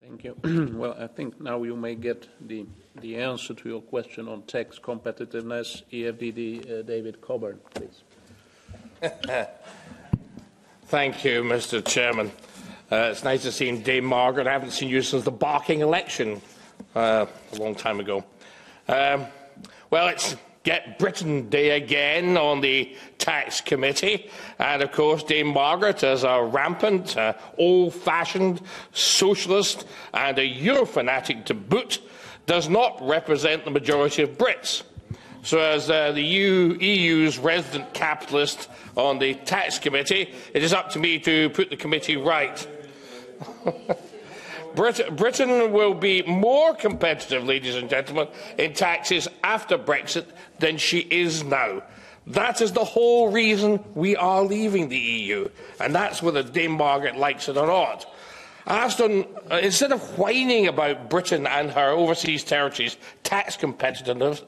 Thank you. Well, I think now you may get the answer to your question on tax competitiveness. EFDD, David Coburn, please. Thank you, Mr. Chairman. It's nice to see Dame Margaret. I haven't seen you since the Barking election a long time ago. Well, it's Get Britain Day again on the Tax Committee. And, of course, Dame Margaret, as a rampant, old-fashioned socialist and a Eurofanatic to boot, does not represent the majority of Brits. So as the EU's resident capitalist on the Tax Committee, it is up to me to put the committee right. Britain will be more competitive, ladies and gentlemen, in taxes after Brexit than she is now. That is the whole reason we are leaving the EU, and that's whether Dame Margaret likes it or not. Aston, instead of whining about Britain and her overseas territories' tax competitiveness,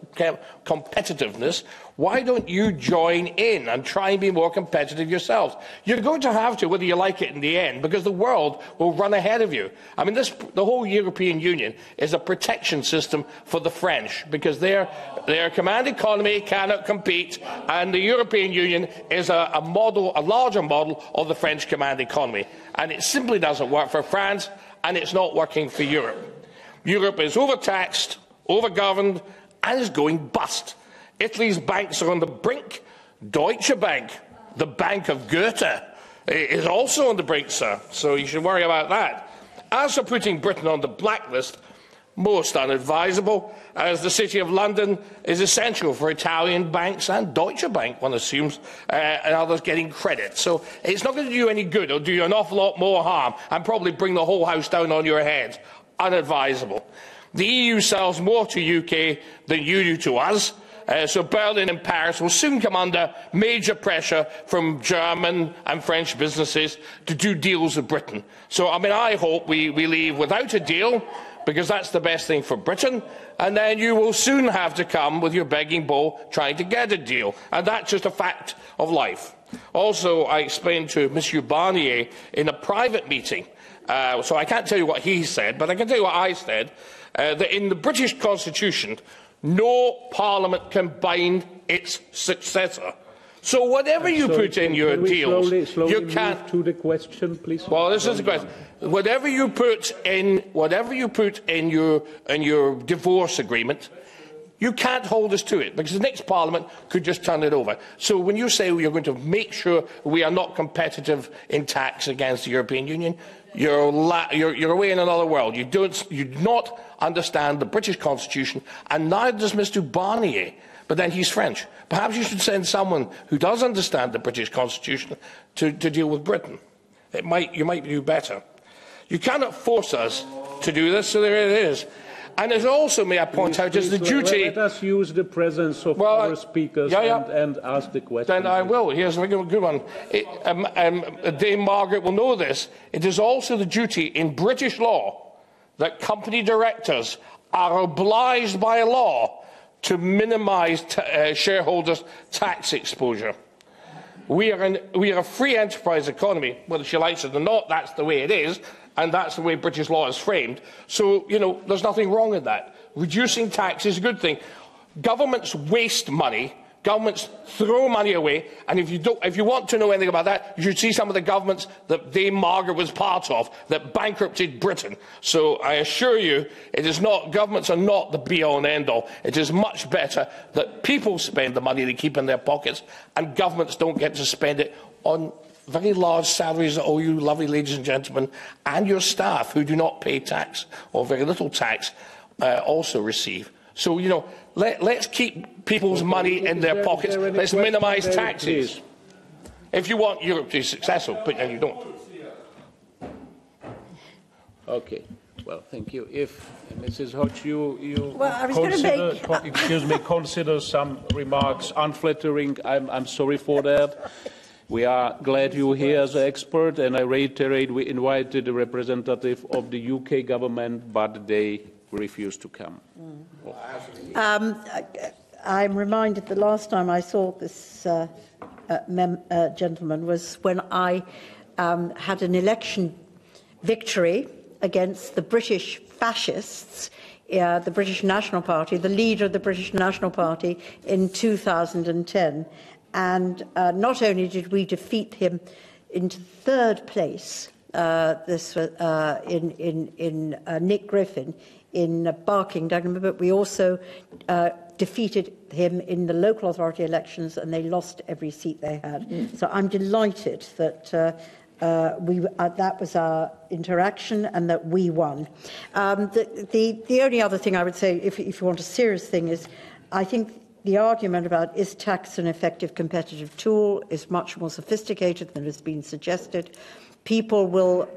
why don't you join in and try and be more competitive yourselves? You're going to have to, whether you like it in the end, because the world will run ahead of you. I mean, the whole European Union is a protection system for the French, because their command economy cannot compete, and the European Union is a larger model of the French command economy. And it simply doesn't work for France, and it's not working for Europe. Europe is overtaxed, overgoverned, and is going bust. Italy's banks are on the brink. Deutsche Bank, the bank of Goethe, is also on the brink, sir, so you should worry about that. As for putting Britain on the blacklist, most unadvisable, as the City of London is essential for Italian banks and Deutsche Bank, one assumes, and others getting credit. So it's not going to do you any good. It'll do you an awful lot more harm and probably bring the whole house down on your head. Unadvisable. The EU sells more to UK than you do to us, so Berlin and Paris will soon come under major pressure from German and French businesses to do deals with Britain. So, I mean, I hope we leave without a deal, because that's the best thing for Britain, and then you will soon have to come with your begging bowl trying to get a deal, and that's just a fact of life. Also, I explained to Monsieur Barnier in a private meeting, so I can't tell you what he said, but I can tell you what I said, that in the British Constitution, no Parliament can bind its successor. So whatever you put in your deals, you can't. Move to the question, please. Well, this is the question. Whatever you put in your divorce agreement, you can't hold us to it, because the next Parliament could just turn it over. So when you say you're going to make sure we are not competitive in tax against the European Union, you're away in another world. You do not understand the British Constitution, and neither does Mr. Barnier. But then he's French. Perhaps you should send someone who does understand the British Constitution to deal with Britain. You might do better. You cannot force us to do this, so there it is. And it also, may I point out, is the duty... Let us use the presence of our speakers and ask the question. Then I will. Here's a good one. Dame Margaret will know this. It is also the duty in British law that company directors are obliged by law to minimise shareholders' tax exposure. We are a free enterprise economy, whether she likes it or not. That's the way it is, and that's the way British law is framed. So, you know, there's nothing wrong in that. Reducing tax is a good thing. Governments waste money. Governments throw money away, and if you want to know anything about that, you should see some of the governments that Dame Margaret was part of that bankrupted Britain. So I assure you, governments are not the be-all and end-all. It is much better that people spend the money they keep in their pockets, and governments don't get to spend it on very large salaries that all you lovely ladies and gentlemen and your staff who do not pay tax or very little tax also receive. So, you know, let's keep people's money in their pockets. Let's minimise taxes. If you want Europe to be successful, but then you don't. Okay. Well, thank you. If Mrs. Hodge, you well, I was consider some remarks unflattering, I'm sorry for that. We are glad you're here as an expert, and I reiterate, we invited a representative of the UK government, but they refused to come. I'm reminded the last time I saw this gentleman was when I had an election victory against the British fascists, the British National Party, the leader of the British National Party in 2010. And not only did we defeat him into third place, this in Nick Griffin in Barking, but we also defeated him in the local authority elections, and they lost every seat they had. So I'm delighted that that was our interaction and that we won. The only other thing I would say, if you want a serious thing, is I think the argument about is tax an effective competitive tool is much more sophisticated than has been suggested. People will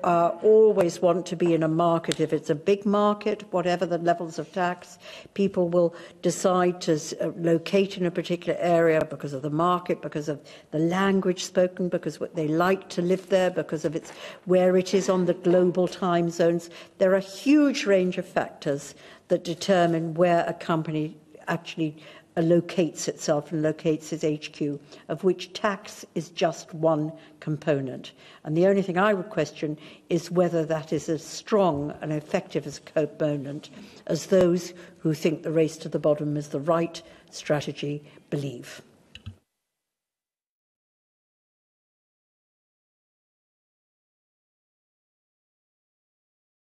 always want to be in a market. If it's a big market, whatever the levels of tax, people will decide to locate in a particular area because of the market, because of the language spoken, because they like to live there, because of where it is on the global time zones. There are a huge range of factors that determine where a company actually locates itself and locates its HQ, of which tax is just one component. And the only thing I would question is whether that is as strong and effective as a component as those who think the race to the bottom is the right strategy believe.